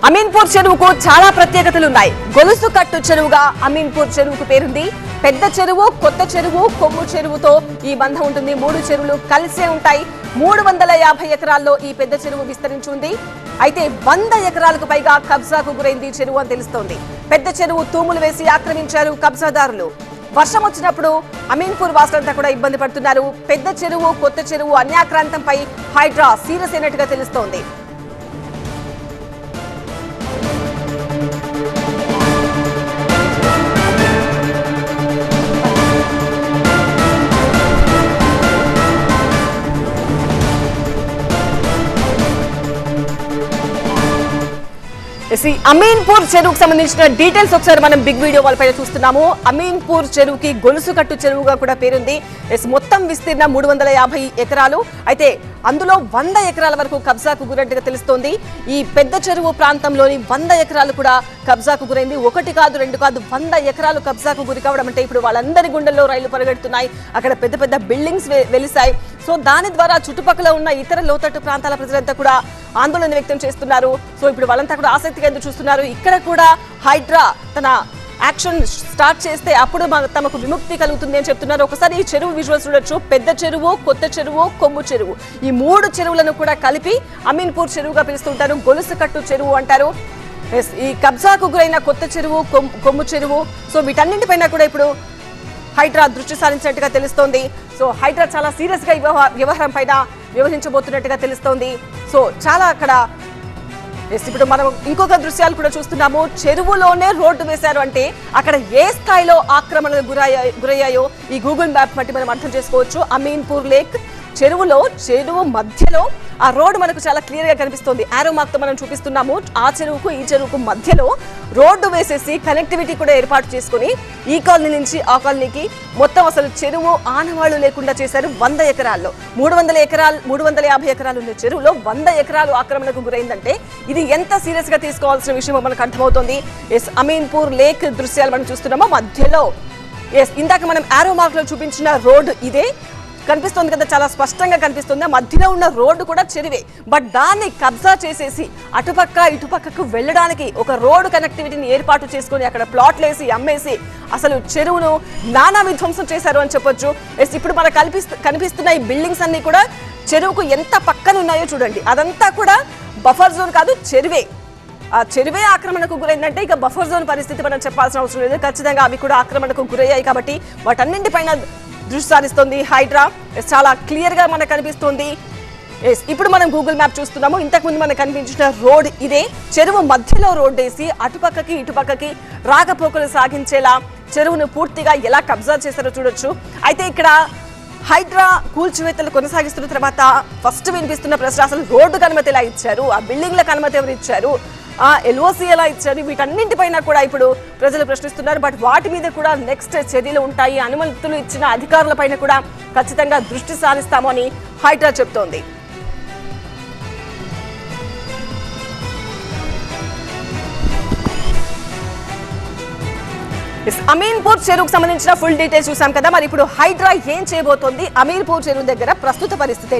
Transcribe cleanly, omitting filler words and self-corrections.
అమీన్పూర్ చెరువుకు చాలా ప్రత్యేకతలు ఉన్నాయి. గొలుసు కట్టు చెరువుగా అమీన్పూర్ చెరువుకు పేరుంది. పెద్ద చెరువు, కొత్త చెరువు, కొమ్ము చెరువుతో ఈ బంధం ఉంటుంది. మూడు చెరువులు కలిసే ఉంటాయి. 350 ఎకరాల్లో ఈ పెద్ద చెరువు విస్తరించి ఉంది. అయితే 100 ఎకరాలకు పైగా కబ్జాకు గురైంది చెరువు అని తెలుస్తోంది. పెద్ద చెరువు తూములు వేసి ఆక్రమించారు కబ్జాదారులు. వర్షం వచ్చినప్పుడు అమీన్పూర్ వాసులంతా కూడా ఇబ్బంది పడుతున్నారు. పెద్ద చెరువు, కొత్త చెరువు అన్యాక్రాంతంపై హైడ్రా సీరియస్ అయినట్టుగా తెలుస్తోంది. అమీన్పూర్ చెరువుకు సంబంధించిన డీటెయిల్స్ ఒకసారి మనం బిగ్ వీడియో వాళ్ళపై చూస్తున్నాము. అమీన్పూర్ చెరువుకి గొలుసు కట్టు చెరువుగా కూడా పేరుంది. మొత్తం విస్తీర్ణ 350 ఎకరాలు. అయితే అందులో 100 ఎకరాల వరకు కబ్జాకు గురైనట్టుగా తెలుస్తోంది. ఈ పెద్ద చెరువు ప్రాంతంలోని 100 ఎకరాలు కూడా కబ్జాకు గురైంది. ఒకటి కాదు, రెండు కాదు, 100 ఎకరాలు కబ్జాకు గురి కావడం అంటే ఇప్పుడు వాళ్ళందరి గుండెల్లో రైలు పరిగెడుతున్నాయి. అక్కడ పెద్ద పెద్ద బిల్డింగ్స్ వెలిసాయి. సో దాని ద్వారా చుట్టుపక్కల ఉన్న ఇతర లోతట్టు ప్రాంతాల ప్రజలంతా కూడా ఆందోళన వ్యక్తం చేస్తున్నారు. సో ఇప్పుడు వాళ్ళంతా కూడా ఆసక్తిగా ఎదురు చూస్తున్నారు. ఇక్కడ కూడా హైడ్రా తన యాక్షన్ స్టార్ట్ చేస్తే అప్పుడు తమకు విముక్తి కలుగుతుంది అని చెప్తున్నారు. ఒకసారి ఈ చెరువు విజువల్స్ చూడొచ్చు. పెద్ద చెరువు, కొత్త చెరువు, కొమ్ము చెరువు, ఈ 3 చెరువులను కూడా కలిపి అమీన్పూర్ చెరువుగా పిలుస్తుంటారు. గొలుసు కట్టు చెరువు అంటారు. ఈ కబ్జాకు గురైన కొత్త చెరువు, కొమ్ము చెరువు, సో వీటన్నింటిపైన కూడా ఇప్పుడు హైడ్రా దృష్టి సారించినట్టుగా తెలుస్తోంది. సో హైడ్రా చాలా సీరియస్ గా వ్యవహారం పైన వ్యవహరించబోతున్నట్టుగా తెలుస్తోంది. సో చాలా అక్కడ ఇప్పుడు మనం ఇంకొక దృశ్యాలు కూడా చూస్తున్నాము. చెరువులోనే రోడ్డు వేశారు అంటే అక్కడ ఏ స్థాయిలో ఆక్రమణలు గురయ్యాయో ఈ గూగుల్ మ్యాప్ బట్టి మనం అర్థం చేసుకోవచ్చు. అమీన్పూర్ లేక్ చెరువు మధ్యలో ఆ రోడ్డు మనకు చాలా క్లియర్ గా కనిపిస్తుంది. ఆరో మార్క్ తో మనం చూపిస్తున్నాము. ఆ చెరువుకు ఈ చెరువుకు మధ్యలో రోడ్డు వేసేసి కనెక్టివిటీ కూడా ఏర్పాటు చేసుకుని ఈ కాలనీ నుంచి ఆ కాలనీకి మొత్తం అసలు చెరువు ఆనవాళ్లు లేకుండా చేశారు. 100 ఎకరాల్లో 350 ఎకరాలు ఉన్న చెరువులో 100 ఎకరాలు ఆక్రమణకు గురైందంటే ఇది ఎంత సీరియస్ గా తీసుకోవాల్సిన విషయం మనకు అర్థమవుతుంది. అమీన్పూర్ లేక్ దృశ్యాలు మనం చూస్తున్నాము. మధ్యలో ఇందాక మనం ఆరో మార్క్ లో చూపించిన రోడ్డు ఇదే కనిపిస్తుంది కదా, చాలా స్పష్టంగా కనిపిస్తుంది. మధ్యలో ఉన్న రోడ్డు కూడా చెరువే. బట్ దాన్ని కబ్జా చేసేసి అటుపక్క ఇటుపక్కకు వెళ్ళడానికి ఒక రోడ్డు కనెక్టివిటీని ఏర్పాటు చేసుకుని అక్కడ ప్లాట్లు వేసి అమ్మేసి అసలు చెరువును నానా విధ్వంసం చేశారు అని చెప్పొచ్చు. ఇప్పుడు మనకు కనిపిస్తున్న ఈ బిల్డింగ్స్ అన్ని కూడా చెరువుకు ఎంత పక్కన ఉన్నాయో చూడండి. అదంతా కూడా బఫర్ జోన్ కాదు, చెరువే. ఆ చెరువే ఆక్రమణకు గురైందంటే ఇక బఫర్ జోన్ పరిస్థితి మనం చెప్పాల్సిన అవసరం లేదు. ఖచ్చితంగా అవి కూడా ఆక్రమణకు గురయ్యాయి కాబట్టి వాటన్నింటిపైన దృష్టి సారిస్తోంది హైడ్రా. చాలా క్లియర్ గా మనకు కనిపిస్తోంది. ఇప్పుడు మనం గూగుల్ మ్యాప్ చూస్తున్నాము. ఇంతకుముందు మనకు కనిపించిన రోడ్ ఇదే. చెరువు మధ్యలో రోడ్ వేసి అటుపక్కకి ఇటుపక్కకి రాకపోకలు సాగించేలా చెరువును పూర్తిగా ఎలా కబ్జా చేశారో చూడొచ్చు. అయితే ఇక్కడ హైడ్రా కూల్చివేతలు కొనసాగిస్తున్న తర్వాత ఫస్ట్ వినిపిస్తున్న ప్రశ్న, అసలు రోడ్డుకు అనుమతి ఎలా ఇచ్చారు, ఆ బిల్డింగ్లకు అనుమతి ఎవరు ఇచ్చారు, ఎల్ఓసి ఎలా ఇచ్చారు, వీటన్నింటిపైన కూడా ఇప్పుడు ప్రజలు ప్రశ్నిస్తున్నారు. బట్ వాటి మీద కూడా నెక్స్ట్ చర్యలు ఉంటాయి. అనుమతులు ఇచ్చిన అధికారుల పైన కూడా ఖచ్చితంగా దృష్టి సారిస్తాము అని హైడ్రా చెప్తోంది. అమీన్పూర్ చెరువుకు సంబంధించిన ఫుల్ డీటెయిల్స్ చూసాం కదా. మరి ఇప్పుడు హైడ్రా ఏం చేయబోతోంది, అమీన్పూర్ చెరువు దగ్గర ప్రస్తుత పరిస్థితి